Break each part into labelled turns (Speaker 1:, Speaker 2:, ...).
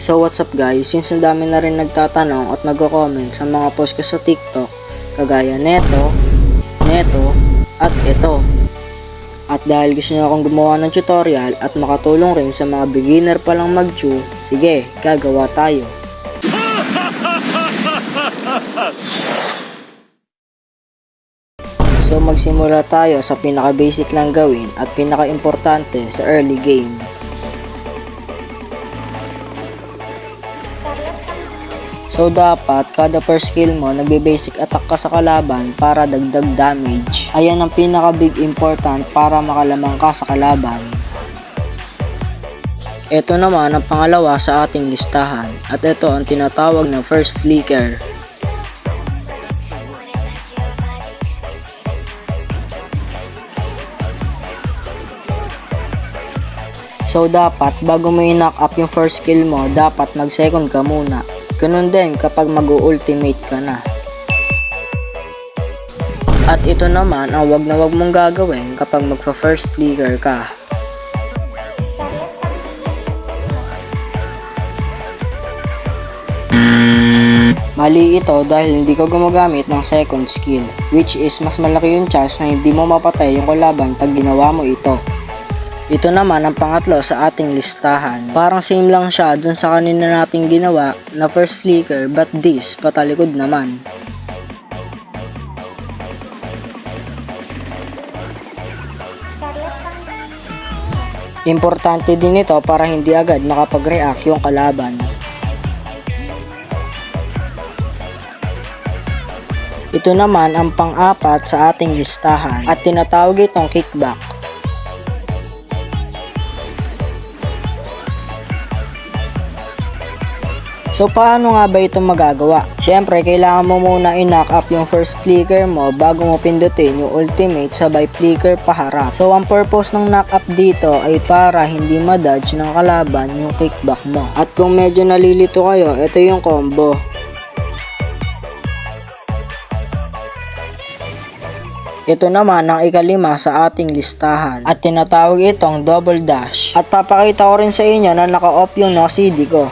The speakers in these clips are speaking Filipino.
Speaker 1: So what's up guys, since ang dami na rin nagtatanong at nagko-comment sa mga post ko sa TikTok, kagaya neto, at ito. At dahil gusto nyo akong gumawa ng tutorial at makatulong rin sa mga beginner pa lang mag-chew, sige, gagawa tayo. So magsimula tayo sa pinaka-basic lang gawin at pinaka-importante sa early game. So dapat kada first skill mo nagbe-basic attack ka sa kalaban para dagdag damage. Ayan ang pinaka big important para makalamang ka sa kalaban. Ito naman ang pangalawa sa ating listahan at ito ang tinatawag na first flicker. So dapat bago mo i-knock up yung first skill mo, dapat mag second ka muna. Ganun din kapag mag-ultimate ka na. At ito naman ang wag na wag mong gagawin kapag magpa-first flicker ka. Mali ito dahil hindi ka gumagamit ng second skill, which is mas malaki yung chance na hindi mo mapatay yung kalaban pag ginawa mo ito. Ito naman ang pangatlo sa ating listahan. Parang same lang siya dun sa kanina nating ginawa na first flicker, but this patalikod naman. Importante din ito para hindi agad makapag-react yung kalaban. Ito naman ang pang-apat sa ating listahan at tinatawag itong kickback. So paano nga ba ito magagawa? Syempre kailangan mo muna i-knock up yung first flicker mo bago mo pindutin yung ultimate sabay flicker paharap. So ang purpose ng knock up dito ay para hindi ma-dodge ng kalaban yung kickback mo. At kung medyo nalilito kayo, ito yung combo. Ito naman ang ikalima sa ating listahan at tinatawag itong double dash. At papakita ko rin sa inyo na naka-off yung no CD ko.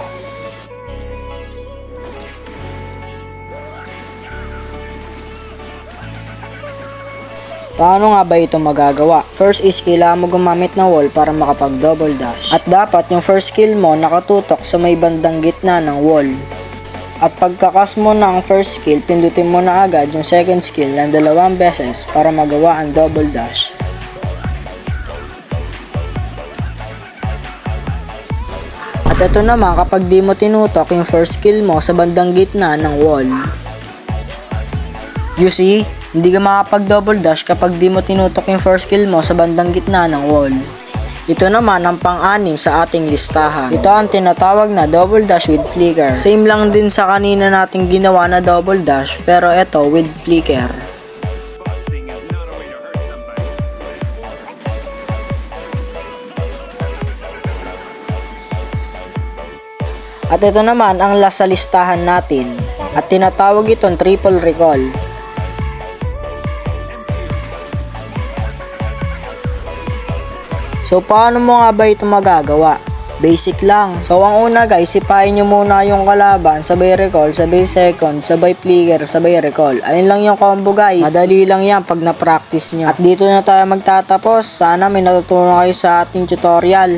Speaker 1: Paano nga ba ito magagawa? First is kailangan mo gumamit ng wall para makapag double dash. At dapat yung first skill mo nakatutok sa may bandang gitna ng wall. At pagkakas mo ng first skill, pindutin mo na agad yung second skill ng 2 beses para magawa ang double dash. At ito naman kapag di mo tinutok yung first skill mo sa bandang gitna ng wall. You see? Hindi ka makapag double dash kapag di mo tinutok yung first skill mo sa bandang gitna ng wall. Ito naman ang pang-anim sa ating listahan. Ito ang tinatawag na double dash with flicker. Same lang din sa kanina nating ginawa na double dash pero ito with flicker. At ito naman ang last sa listahan natin at tinatawag itong triple recall. So paano mo nga ba ito magagawa? Basic lang. So ang una guys, sipahin nyo muna yung kalaban, sabay recall, sabay second, sabay flicker, sabay recall. Ayun lang yung combo guys. Madali lang yan pag na-practice nyo. At dito na tayo magtatapos. Sana may natutunan kayo sa ating tutorial.